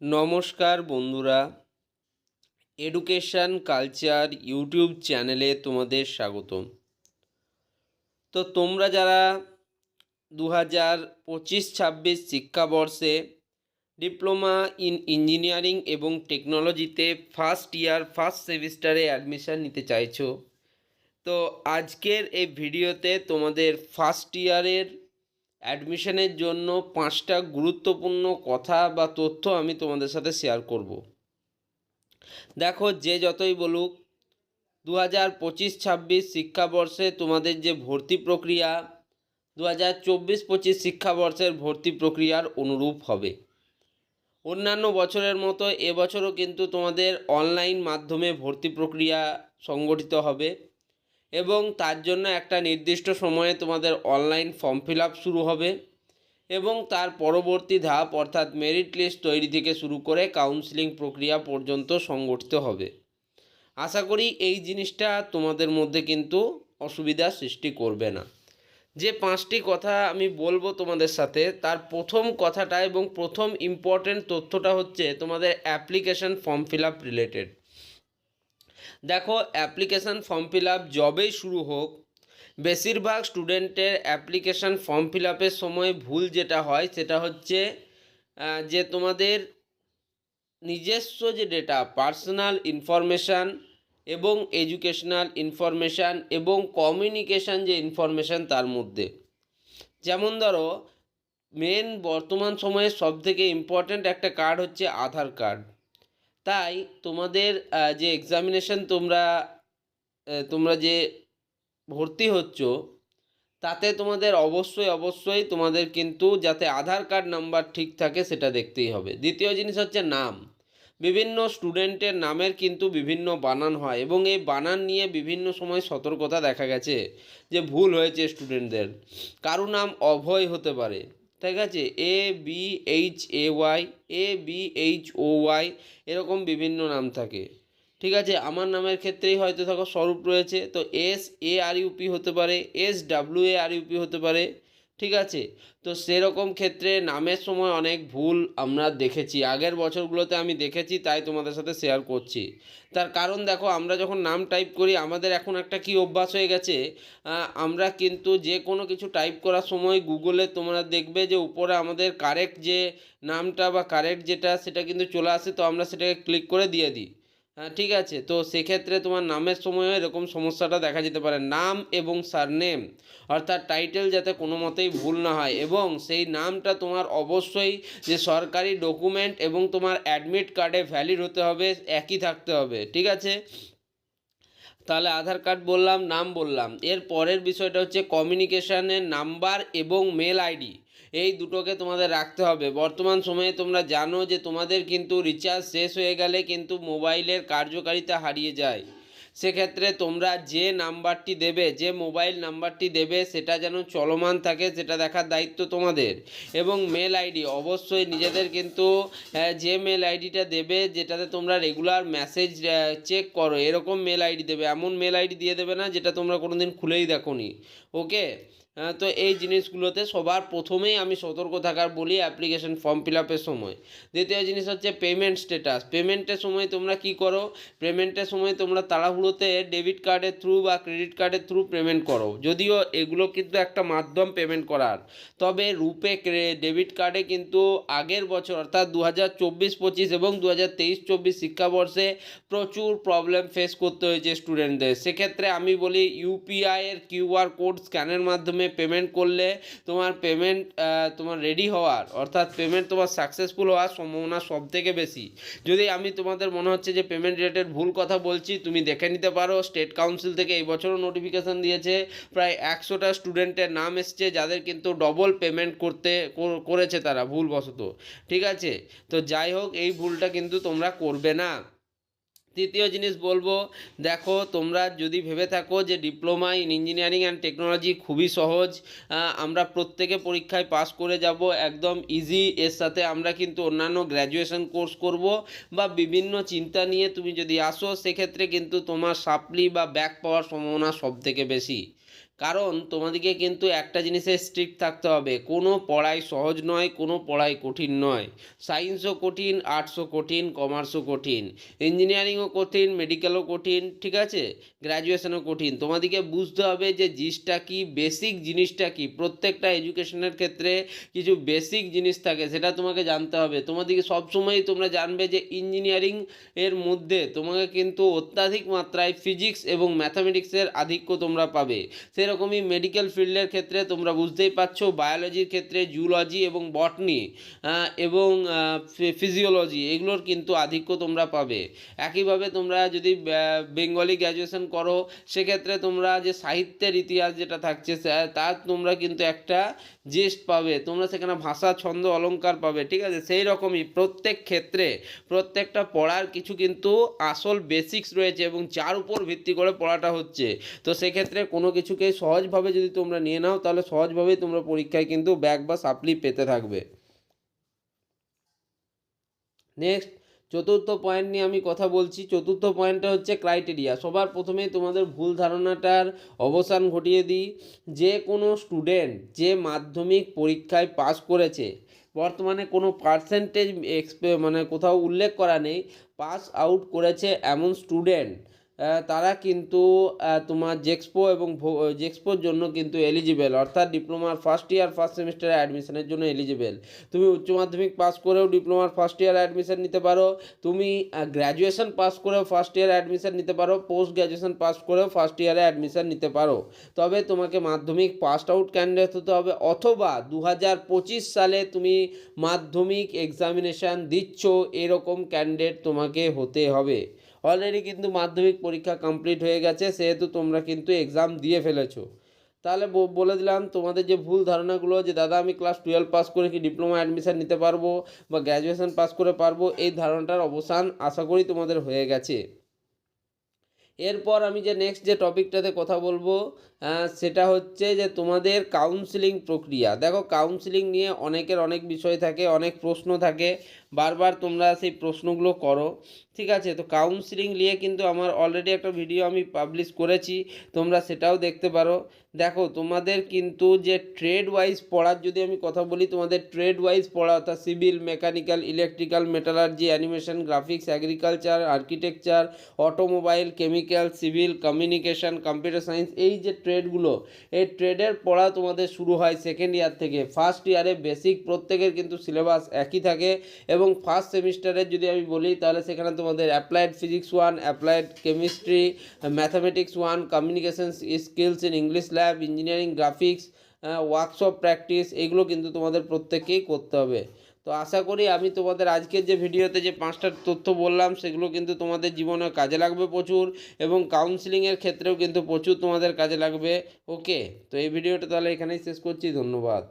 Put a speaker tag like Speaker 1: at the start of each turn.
Speaker 1: নমস্কার বন্ধুরা, education culture YouTube চ্যানেলে তোমাদের স্বাগতম। তো তোমরা যারা 2025-26 শিক্ষাবর্ষে ডিপ্লোমা ইন ইঞ্জিনিয়ারিং এবং টেকনোলজিতে ফার্স্ট ইয়ার ফার্স্ট সেমিস্টারে অ্যাডমিশান নিতে চাইছো, তো আজকের এই ভিডিওতে তোমাদের ফার্স্ট ইয়ারের অ্যাডমিশনের জন্য 5টা গুরুত্বপূর্ণ কথা বা তথ্য আমি তোমাদের সাথে শেয়ার করব। দেখো, যে যতই বলুক 2025-26 শিক্ষাবর্ষে তোমাদের যে ভর্তি প্রক্রিয়া 2024-25 শিক্ষাবর্ষের ভর্তি প্রক্রিয়ার অনুরূপ হবে। অন্যান্য বছরের মতো এবছরও কিন্তু তোমাদের অনলাইন মাধ্যমে ভর্তি প্রক্রিয়া সংগঠিত হবে এবং তার জন্য একটা নির্দিষ্ট সময়ে তোমাদের অনলাইন ফর্ম ফিল আপ শুরু হবে এবং তার পরবর্তী ধাপ অর্থাৎ মেরিট লিস্ট তৈরি থেকে শুরু করে কাউন্সেলিং প্রক্রিয়া পর্যন্ত সংগঠিত হবে। আশা করি এই জিনিসটা তোমাদের মধ্যে কিন্তু অসুবিধার সৃষ্টি করবে না। যে 5টি কথা আমি বলবো তোমাদের সাথে, তার প্রথম কথাটা এবং প্রথম ইম্পর্টেন্ট তথ্যটা হচ্ছে তোমাদের application form fill up related. দেখো, অ্যাপ্লিকেশন ফর্ম ফিল আপ যবেই শুরু হোক, বেশিরভাগ স্টুডেন্টের অ্যাপ্লিকেশন ফর্ম ফিল আপের সময় ভুল যেটা হয় সেটা হচ্ছে যে তোমাদের নিজস্ব যে ডেটা, পার্সোনাল ইনফরমেশান এবং এডুকেশনাল ইনফরমেশান এবং কমিউনিকেশান যে ইনফরমেশান তার মধ্যে, যেমন ধরো মেন বর্তমান সময়ে সবথেকে ইম্পর্ট্যান্ট একটা কার্ড হচ্ছে আধার কার্ড। তাই তোমাদের যে এক্সামিনেশন তোমরা যে ভর্তি হচ্ছ তাতে তোমাদের অবশ্যই তোমাদের কিন্তু যাতে আধার কার্ড নাম্বার ঠিক থাকে সেটা দেখতেই হবে। দ্বিতীয় জিনিস হচ্ছে নাম। বিভিন্ন স্টুডেন্টের নামের কিন্তু বিভিন্ন বানান হয় এবং এই বানান নিয়ে বিভিন্ন সময় সতর্কতা দেখা গেছে যে ভুল হয়েছে স্টুডেন্টদের। কারো নাম অভয় হতে পারে, ঠিক আছে, ABHAY, ABHOY, এরকম বিভিন্ন নাম থাকে। ঠিক আছে, আমার নামের ক্ষেত্রেই হয়তো দেখো স্বরূপ রয়েছে, তো SARUP হতে পারে, SWARUP হতে পারে। ঠিক আছে, তো সেরকম ক্ষেত্রে নামের সময় অনেক ভুল আমরা দেখেছি, আগের বছরগুলোতে আমি দেখেছি, তাই তোমাদের সাথে শেয়ার করছি। তার কারণ দেখো, আমরা যখন নাম টাইপ করি আমাদের এখন একটা কি অভ্যাস হয়ে গেছে, আমরা কিন্তু যে কোনো কিছু টাইপ করার সময় গুগলে তোমরা দেখবে যে উপরে আমাদের কারেক্ট যে নামটা বা কারেক্ট যেটা সেটা কিন্তু চলে আসে, তো আমরা সেটাকে ক্লিক করে দিয়ে দিই। হ্যাঁ, ঠিক আছে, তো সেক্ষেত্রে তোমার নামের সময়ও এরকম সমস্যাটা দেখা যেতে পারে। নাম এবং সারনেম অর্থাৎ টাইটেল যাতে কোনো মতেই ভুল না হয় এবং সেই নামটা তোমার অবশ্যই যে সরকারি ডকুমেন্ট এবং তোমার অ্যাডমিট কার্ডে ভ্যালিড হতে হবে, একই থাকতে হবে। ঠিক আছে, তাহলে আধার কার্ড বললাম, নাম বললাম। এর পরের বিষয়টা হচ্ছে কমিউনিকেশানের নাম্বার এবং মেল আইডি, এই দুটোকে তোমাদের রাখতে হবে। বর্তমান সময়ে তোমরা জানো যে তোমাদের কিন্তু রিচার্জ শেষ হয়ে গেলে কিন্তু মোবাইলের কার্যকারিতা হারিয়ে যায়। সেক্ষেত্রে তোমরা যে নাম্বারটি দেবে, যে মোবাইল নাম্বারটি দেবে সেটা যেন চলমান থাকে সেটা দেখার দায়িত্ব তোমাদের। এবং মেল আইডি অবশ্যই নিজেদের কিন্তু যে মেল আইডিটা দেবে যেটাতে তোমরা রেগুলার মেসেজ চেক করো এরকম মেল আইডি দেবে, এমন মেল আইডি দিয়ে দেবে না যেটা তোমরা কোনো দিন খুলেই দেখোনি। ওকে, তো এই জিনিসগুলোতে সবার প্রথমেই আমি সতর্ক থাকার বলি অ্যাপ্লিকেশন ফর্ম ফিল আপের সময়। দ্বিতীয় জিনিস হচ্ছে পেমেন্ট স্ট্যাটাস। পেমেন্টের সময় তোমরা কি করো, পেমেন্টের সময় তোমরা তাড়াহুড়োতে ডেবিট কার্ডের থ্রু বা ক্রেডিট কার্ডের থ্রু পেমেন্ট করো, যদিও এগুলো কিন্তু একটা মাধ্যম পেমেন্ট করার, তবে রুপে ডেবিট কার্ডে কিন্তু আগের বছর অর্থাৎ 2024-25 এবং 2023-24 শিক্ষাবর্ষে প্রচুর প্রবলেম ফেস করতে হয়েছে স্টুডেন্টদের। সেক্ষেত্রে আমি বলি ইউপিআইয়ের কিউআর কোড স্ক্যানের মাধ্যমে পেমেন্ট করলে তোমার রেডি হওয়ার অর্থাৎ পেমেন্ট তোমার সাকসেসফুল হওয়ার সম্ভাবনা সবথেকে বেশি। যদি আমি তোমাদের মনে হচ্ছে যে পেমেন্ট রিলেটেড ভুল কথা বলছি, তুমি দেখে নিতে পারো, স্টেট কাউন্সিল থেকে এই বছরও নোটিফিকেশান দিয়েছে, প্রায় 100টা স্টুডেন্টের নাম এসছে যাদের কিন্তু ডবল পেমেন্ট করেছে তারা ভুলবশত। ঠিক আছে, তো যাই হোক, এই ভুলটা কিন্তু তোমরা করবে না। তৃতীয় জিনিস বলবো, দেখো তোমরা যদি ভেবে থাকো যে diploma in engineering and technology খুবই সহজ, আমরা প্রত্যেকে পরীক্ষায় পাস করে যাব, একদম ইজি, এর সাথে আমরা কিন্তু অন্যান্য গ্র্যাজুয়েশন কোর্স করব বা বিভিন্ন চিন্তা নিয়ে তুমি যদি আসো সেক্ষেত্রে কিন্তু তোমার সাপ্লি বা ব্যাক পাওয়ার সম্ভাবনা সব থেকে বেশি। কারণ তোমাদেরকে কিন্তু একটা জিনিসে স্ট্রিক্ট থাকতে হবে, কোনো পড়াই সহজ নয়, কোনো পড়াই কঠিন নয়। সায়েন্সও কঠিন, আর্টসও কঠিন, কমার্সও কঠিন, ইঞ্জিনিয়ারিংও কঠিন, মেডিকেলও কঠিন, ঠিক আছে, গ্র্যাজুয়েশনও কঠিন। তোমাদেরকে বুঝতে হবে যে জিনিসটা কি, বেসিক জিনিসটা কি। প্রত্যেকটা এডুকেশনের ক্ষেত্রে কিছু বেসিক জিনিস থাকে, সেটা তোমাকে জানতে হবে। তোমাদেরকে সবসময়ই তোমরা জানবে যে ইঞ্জিনিয়ারিং এর মধ্যে তোমাকে কিন্তু অত্যাধিক মাত্রায় ফিজিক্স এবং ম্যাথামেটিক্সের আধিক্য তোমরা পাবে। সেরকমই মেডিকেল ফিল্ডের ক্ষেত্রে তোমরা বুঝতেই পারছো, বায়োলজির ক্ষেত্রে জুলজি এবং বটনি এবং ফিজিওলজি এগুলোর কিন্তু আধিক্য তোমরা পাবে। একইভাবে তোমরা যদি বেঙ্গলি গ্র্যাজুয়েশন করো, সেক্ষেত্রে তোমরা যে সাহিত্যের ইতিহাস যেটা থাকছে তার তোমরা কিন্তু একটা জিস্ট পাবে, তোমরা সেখানে ভাষা, ছন্দ, অলঙ্কার পাবে, ঠিক আছে। সেই রকমই প্রত্যেক ক্ষেত্রে প্রত্যেকটা পড়ার কিছু কিন্তু আসল বেসিক্স রয়েছে এবং যার উপর ভিত্তি করে পড়াটা হচ্ছে। তো সেক্ষেত্রে কোনো কিছুকে সহজভাবে যদি তোমরা নিয়ে নাও, তাহলে সহজভাবেই তোমরা পরীক্ষায় কিন্তু ব্যাক বা সাপ্লি পেতে থাকবে। নেক্সট চতুর্থ পয়েন্ট নিয়ে আমি কথা বলছি। চতুর্থ পয়েন্টটা হচ্ছে ক্রাইটেরিয়া। সবার প্রথমেই তোমাদের ভুল ধারণাটার অবসান ঘটিয়ে দিই। যে কোনো স্টুডেন্ট যে মাধ্যমিক পরীক্ষায় পাস করেছে, বর্তমানে কোনো পার্সেন্টেজ মানে কোথাও উল্লেখ করা নেই, পাস আউট করেছে এমন স্টুডেন্ট তারা কিন্তু তোমার জেক্সপো এবং জেক্সপোর জন্য কিন্তু এলিজিবেল, অর্থাৎ ডিপ্লোমার ফার্স্ট ইয়ার ফার্স্ট সেমিস্টারে অ্যাডমিশনের জন্য এলিজিবেল। তুমি উচ্চ মাধ্যমিক পাস করেও ডিপ্লোমার ফার্স্ট ইয়ার অ্যাডমিশন নিতে পারো, তুমি গ্র্যাজুয়েশন পাস করেও ফার্স্ট ইয়ারে অ্যাডমিশন নিতে পারো, পোস্ট গ্র্যাজুয়েশন পাস করেও ফার্স্ট ইয়ারে অ্যাডমিশন নিতে পারো। তবে তোমাকে মাধ্যমিক পাস আউট ক্যান্ডিডেট হতে হবে, অথবা 2025 সালে তুমি মাধ্যমিক এক্সামিনেশান দিচ্ছ এরকম ক্যান্ডিডেট তোমাকে হতে হবে। অলরেডি কিন্তু মাধ্যমিক পরীক্ষা কমপ্লিট হয়ে গেছে, সেহেতু তোমরা কিন্তু এক্সাম দিয়ে ফেলেছো। তাহলে বলে দিলাম তোমাদের যে ভুল ধারণাগুলো, যে দাদা আমি ক্লাস 12 পাস করে কি ডিপ্লোমা অ্যাডমিশান নিতে পারবো বা গ্র্যাজুয়েশন পাস করে পারবো, এই ধারণাটার অবসান আশা করি তোমাদের হয়ে গেছে। এরপর আমি যে নেক্সট যে টপিকটাতে কথা বলবো সেটা হচ্ছে যে তোমাদের কাউন্সিলিং প্রক্রিয়া। দেখো, কাউন্সিলিং নিয়ে অনেকের অনেক বিষয় থাকে, অনেক প্রশ্ন থাকে, বারবার তোমরা সেই প্রশ্নগুলো করো, ঠিক আছে। তো কাউন্সিলিং নিয়ে কিন্তু আমার অলরেডি একটা ভিডিও আমি পাবলিশ করেছি, তোমরা সেটাও দেখতে পারো। দেখো, তোমাদের কিন্তু যে ট্রেড ওয়াইজ পড়ার যদি আমি কথা বলি, তোমাদের ট্রেড ওয়াইজ পড়া অর্থাৎ civil, mechanical, electrical, metallurgy, animation, graphics, agriculture, architecture, automobile, chemical, civil, communication, computer science, এই যে ট্রেডগুলো, এই ট্রেডের পড়া তোমাদের শুরু হয় সেকেন্ড ইয়ার থেকে। ফার্স্ট ইয়ারে বেসিক প্রত্যেকের কিন্তু সিলেবাস একই থাকে, এবং ফার্স্ট সেমিস্টারের যদি আমি বলি, তাহলে সেখানে তোমাদের applied physics 1, applied chemistry, mathematics 1, communication skills in English lab, engineering, graphics, workshop practice, এগুলো কিন্তু তোমাদের প্রত্যেককেই করতে হবে। তো আশা করি আমি তোমাদের আজকের যে ভিডিওতে যে 5টা তথ্য বললাম, সেগুলো কিন্তু তোমাদের জীবনে কাজে লাগবে প্রচুর, এবং কাউন্সিলিংয়ের ক্ষেত্রেও কিন্তু প্রচুর তোমাদের কাজে লাগবে। ওকে, তো এই ভিডিওটা তাহলে এখানেই শেষ করছি। ধন্যবাদ।